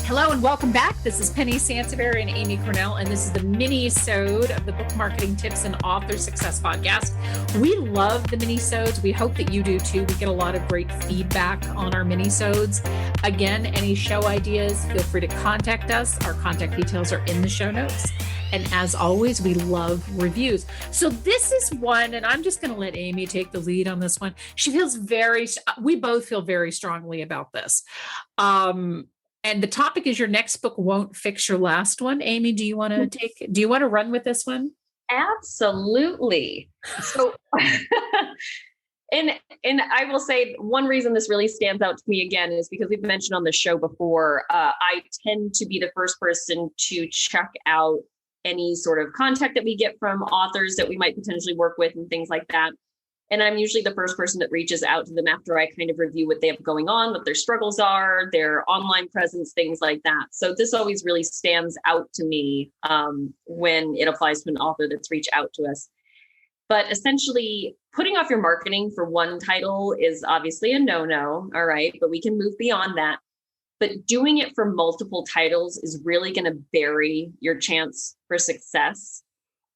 Hello and welcome back. This is Penny Sansevieri and Amy Cornell, and this is the Minisode of the Book Marketing Tips and Author Success Podcast. We love the Minisodes. We hope that you do too. We get a lot of great feedback on our Minisodes. Again, any show ideas, feel free to contact us. Our contact details are in the show notes. And as always, we love reviews. So this is one, and I'm just going to let Amy take the lead on this one. We both feel very strongly about this. And the topic is your next book won't fix your last one. Amy, do you want to run with this one? Absolutely. So, and I will say one reason this really stands out to me again is because we've mentioned on the show before, I tend to be the first person to check out any sort of contact that we get from authors that we might potentially work with and things like that. And I'm usually the first person that reaches out to them after I kind of review what they have going on, what their struggles are, their online presence, things like that. So this always really stands out to me when it applies to an author that's reached out to us. But essentially, putting off your marketing for one title is obviously a no-no, all right? But we can move beyond that. But doing it for multiple titles is really going to bury your chance for success.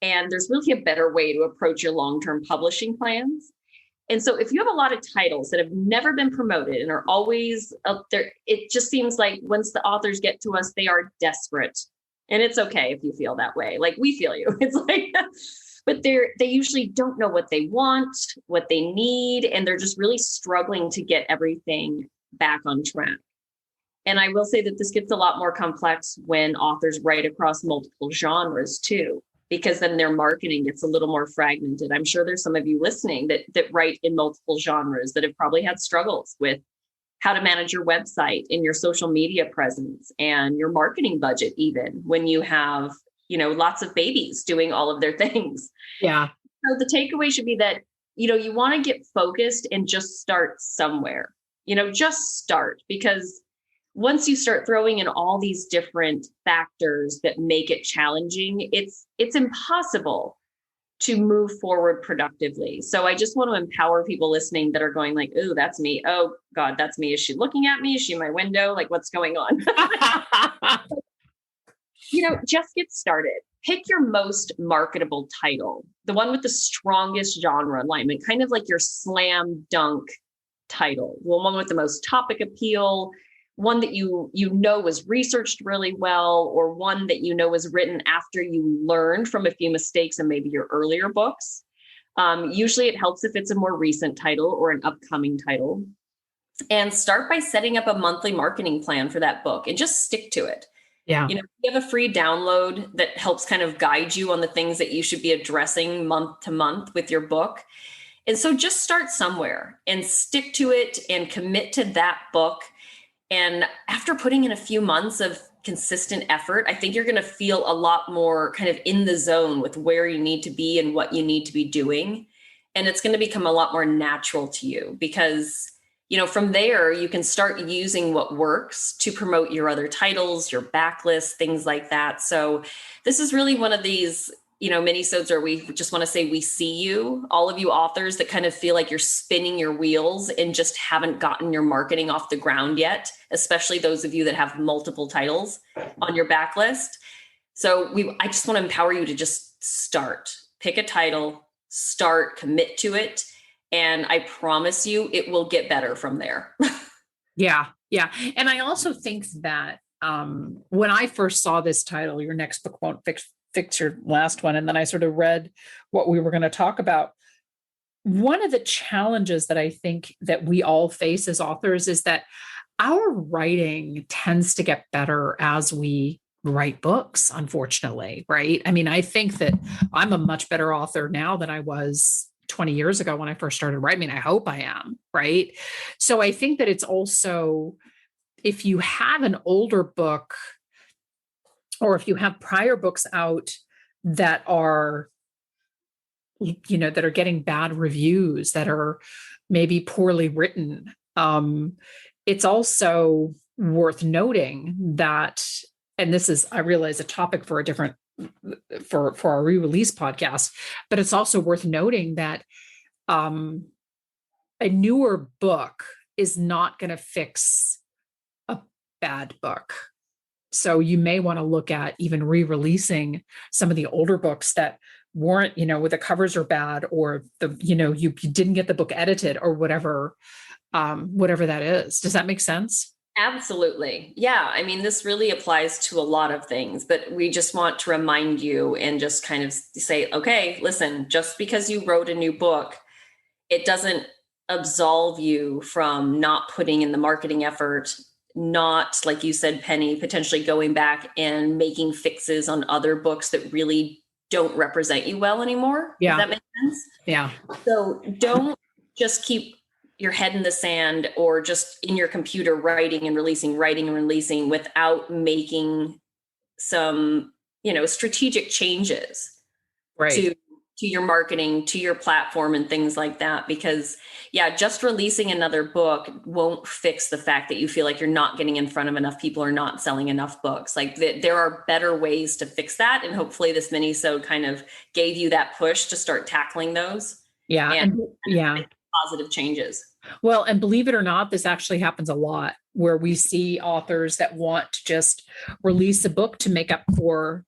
And there's really a better way to approach your long-term publishing plans. And so if you have a lot of titles that have never been promoted and are always up there, it just seems like once the authors get to us, they are desperate. And it's okay if you feel that way. Like we feel you. It's like, but they usually don't know what they want, what they need, and they're just really struggling to get everything back on track. And I will say that this gets a lot more complex when authors write across multiple genres too, because then their marketing gets a little more fragmented. I'm sure there's some of you listening that write in multiple genres that have probably had struggles with how to manage your website and your social media presence and your marketing budget, even when you have, lots of babies doing all of their things. Yeah. So the takeaway should be that, you want to get focused and just start somewhere, just start, because once you start throwing in all these different factors that make it challenging, it's impossible to move forward productively. So I just want to empower people listening that are going like, "Oh, that's me. Oh God, that's me. Is she looking at me? Is she in my window? Like, what's going on?" Just get started. Pick your most marketable title, the one with the strongest genre alignment, kind of like your slam dunk title, the one with the most topic appeal, one that you was researched really well, or one that was written after you learned from a few mistakes in maybe your earlier books. Usually it helps if it's a more recent title or an upcoming title. And start by setting up a monthly marketing plan for that book and just stick to it. Yeah. You have a free download that helps kind of guide you on the things that you should be addressing month to month with your book. And so just start somewhere and stick to it and commit to that book. And after putting in a few months of consistent effort, I think you're going to feel a lot more kind of in the zone with where you need to be and what you need to be doing. And it's going to become a lot more natural to you because, from there, you can start using what works to promote your other titles, your backlist, things like that. So this is really one of these minisodes where we just want to say we see you, all of you authors that kind of feel like you're spinning your wheels and just haven't gotten your marketing off the ground yet, especially those of you that have multiple titles on your backlist. So I just want to empower you to just start, pick a title, start, commit to it. And I promise you, it will get better from there. Yeah. Yeah. And I also think that when I first saw this title, your next book won't fix your last one. And then I sort of read what we were going to talk about. One of the challenges that I think that we all face as authors is that our writing tends to get better as we write books, unfortunately, right? I mean, I think that I'm a much better author now than I was 20 years ago when I first started writing. I mean, I hope I am, right? So I think that it's also, if you have an older book, or if you have prior books out that are, that are getting bad reviews, that are maybe poorly written, it's also worth noting that, and this is, I realize, a topic for a different, for our re-release podcast, but it's also worth noting that a newer book is not going to fix a bad book. So you may want to look at even re-releasing some of the older books that weren't, where the covers are bad, or you didn't get the book edited, or whatever that is. Does that make sense? Absolutely. Yeah. I mean, this really applies to a lot of things, but we just want to remind you and just kind of say, okay, listen, just because you wrote a new book, it doesn't absolve you from not putting in the marketing effort, not, like you said, Penny, potentially going back and making fixes on other books that really don't represent you well anymore. Yeah. Does that make sense? Yeah. So don't just keep your head in the sand or just in your computer writing and releasing without making some, strategic changes Right. to your marketing, to your platform and things like that. Because just releasing another book won't fix the fact that you feel like you're not getting in front of enough people or not selling enough books. Like there are better ways to fix that. And hopefully this minisode kind of gave you that push to start tackling those. Yeah. And positive changes. Well, and believe it or not, this actually happens a lot, where we see authors that want to just release a book to make up for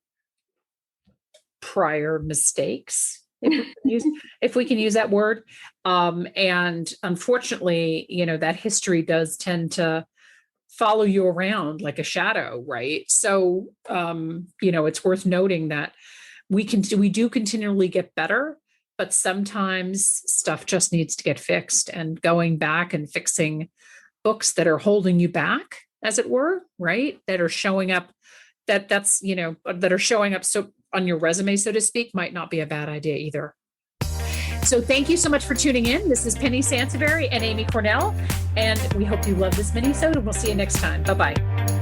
prior mistakes, if we can use that word. And unfortunately, that history does tend to follow you around like a shadow, right? So, it's worth noting that we do continually get better, but sometimes stuff just needs to get fixed, and going back and fixing books that are holding you back, as it were, right? That are showing up, that are showing up so on your resume, so to speak, might not be a bad idea either. So thank you so much for tuning in. This is Penny Sansevieri and Amy Cornell, and we hope you love this minisode, and we'll see you next time. Bye-bye.